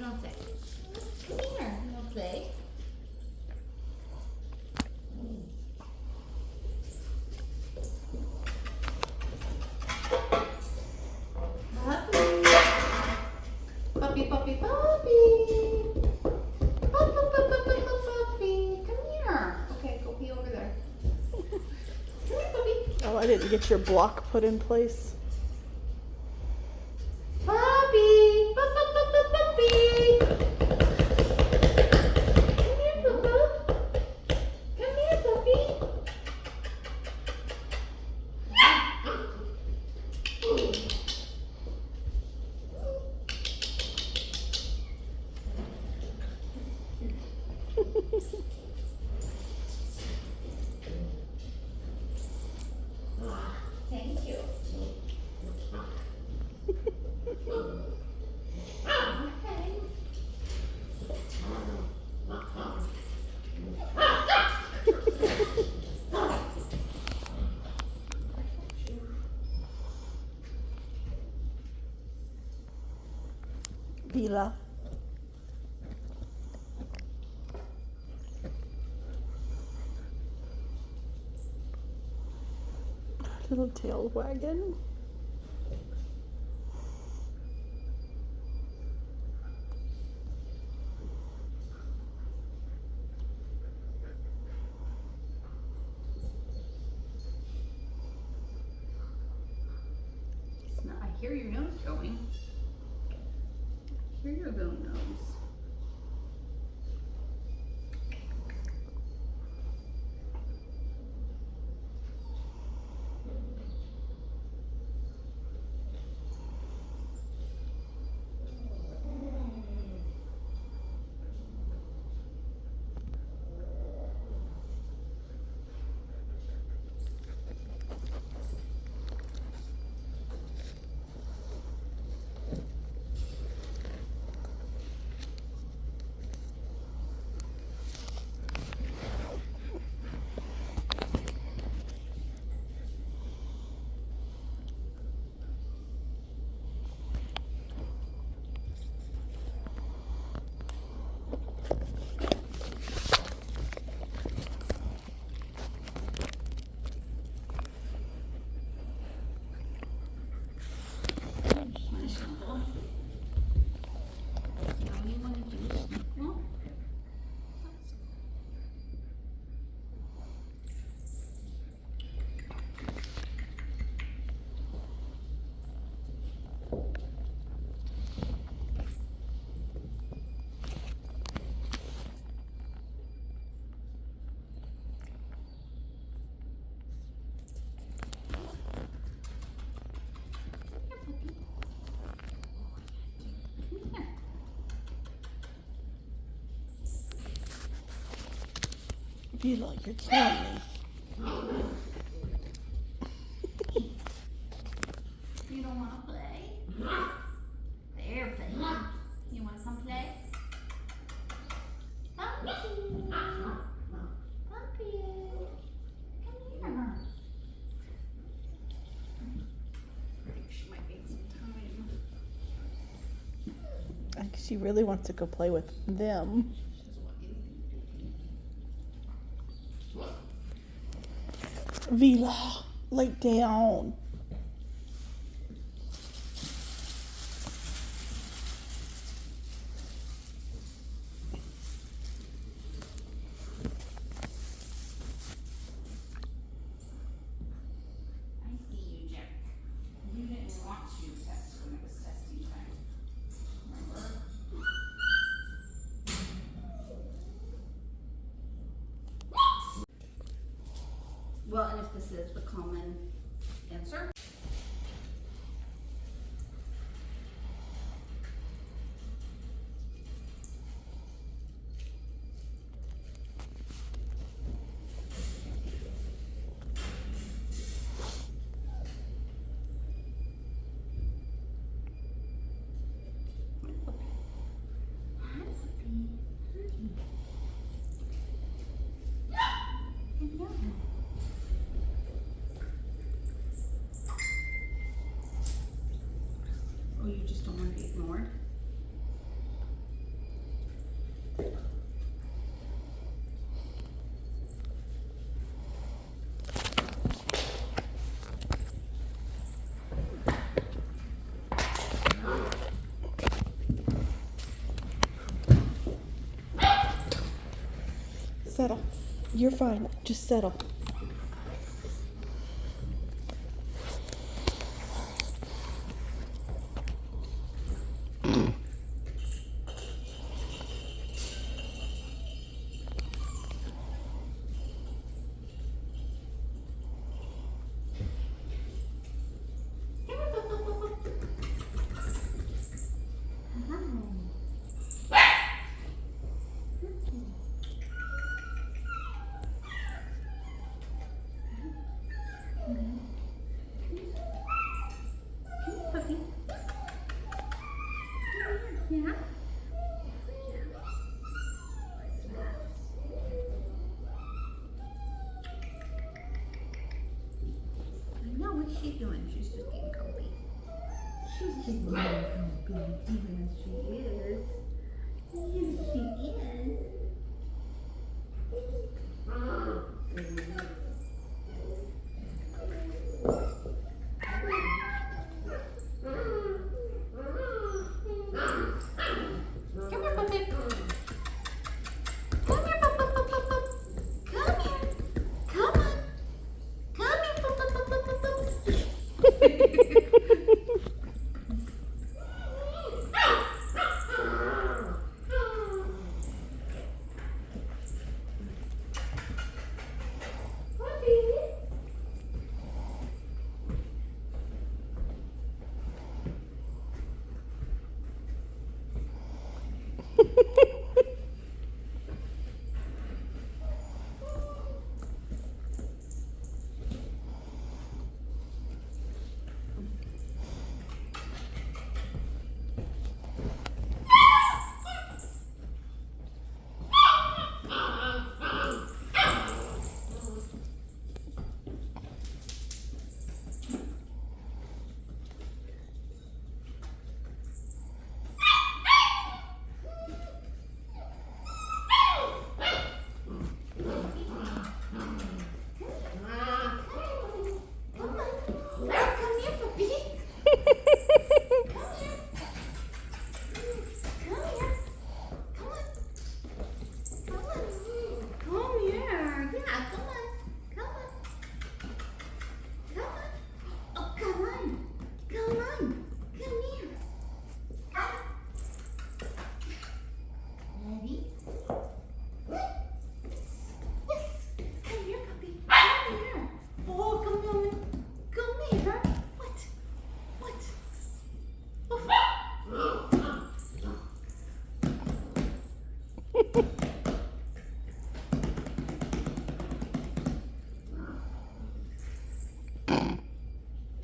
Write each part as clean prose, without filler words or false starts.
want to say? Come here. You want to play? Puppy, puppy, puppy. Puppy, puppy, puppy, puppy. Come here. Okay, go pee over there. Come here, puppy. Oh, I didn't get your block put in place. Puppy, puppy, puppy. Come here, Papa. Come here, puppy. Thank you. Okay. Vila. Little tail wagging. I hear your nose going. I hear your little nose. Vila, you're killing me. You don't want to play? There, play. You want to come play? Puppy. Puppy. Come here. I think she might need some time. Like she really wants to go play with them. Vila, lay down. I see you, Jack. You didn't want to test when it was testing time. Remember? Well, and if this is the common answer. Settle. You're fine. Just settle. Puppy. Yeah. I know what's she doing. She's just getting comfy. She's just getting comfy. Yes, she is. Yes, she is. Come here, puppy. Come here, pup, pup, pup, pup, pup. Come here. Come on. Come here, pup, pup, pup, pup, pup,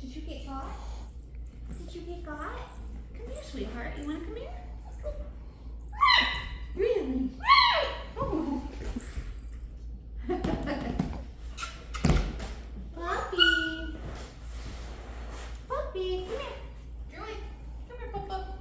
Did you get caught? Did you get caught? Come here, sweetheart. You want to come here? Really? Oh. Puppy. Puppy, come here. Julie, come here, pup, pup.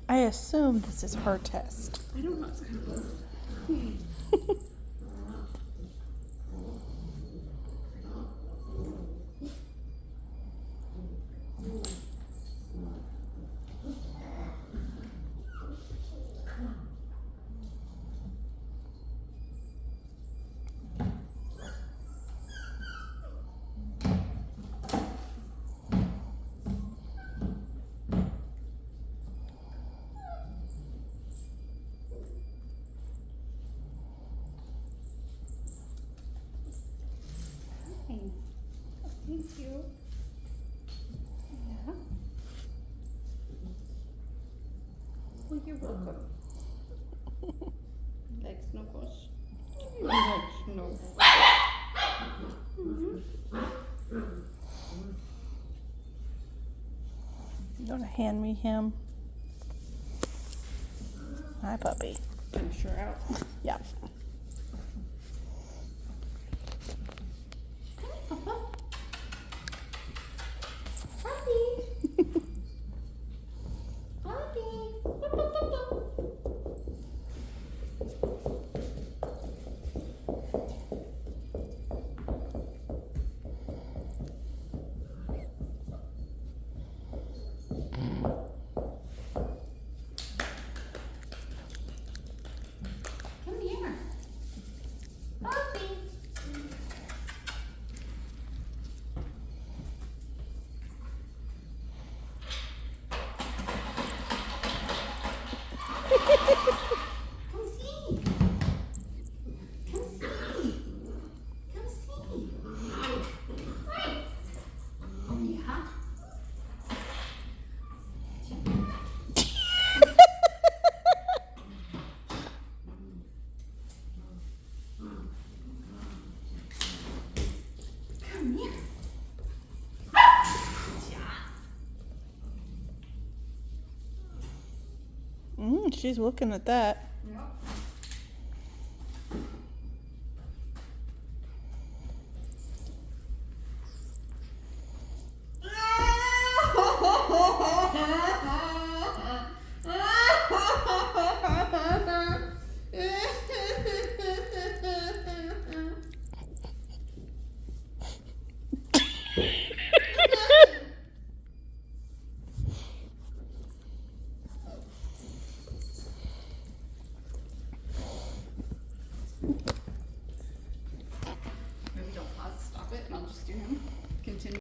I assume this is her test. I don't know what's going on. you. Yeah. Well, you're welcome. Like snuggles. You like snuggles. You want to hand me him? Hi, puppy. Finish her out. Yeah. Come here, Papa. Puppy. Puppy. Come here. Puppy. Come see. Come see. Come see. Yeah. Come here. She's looking at that. Yep.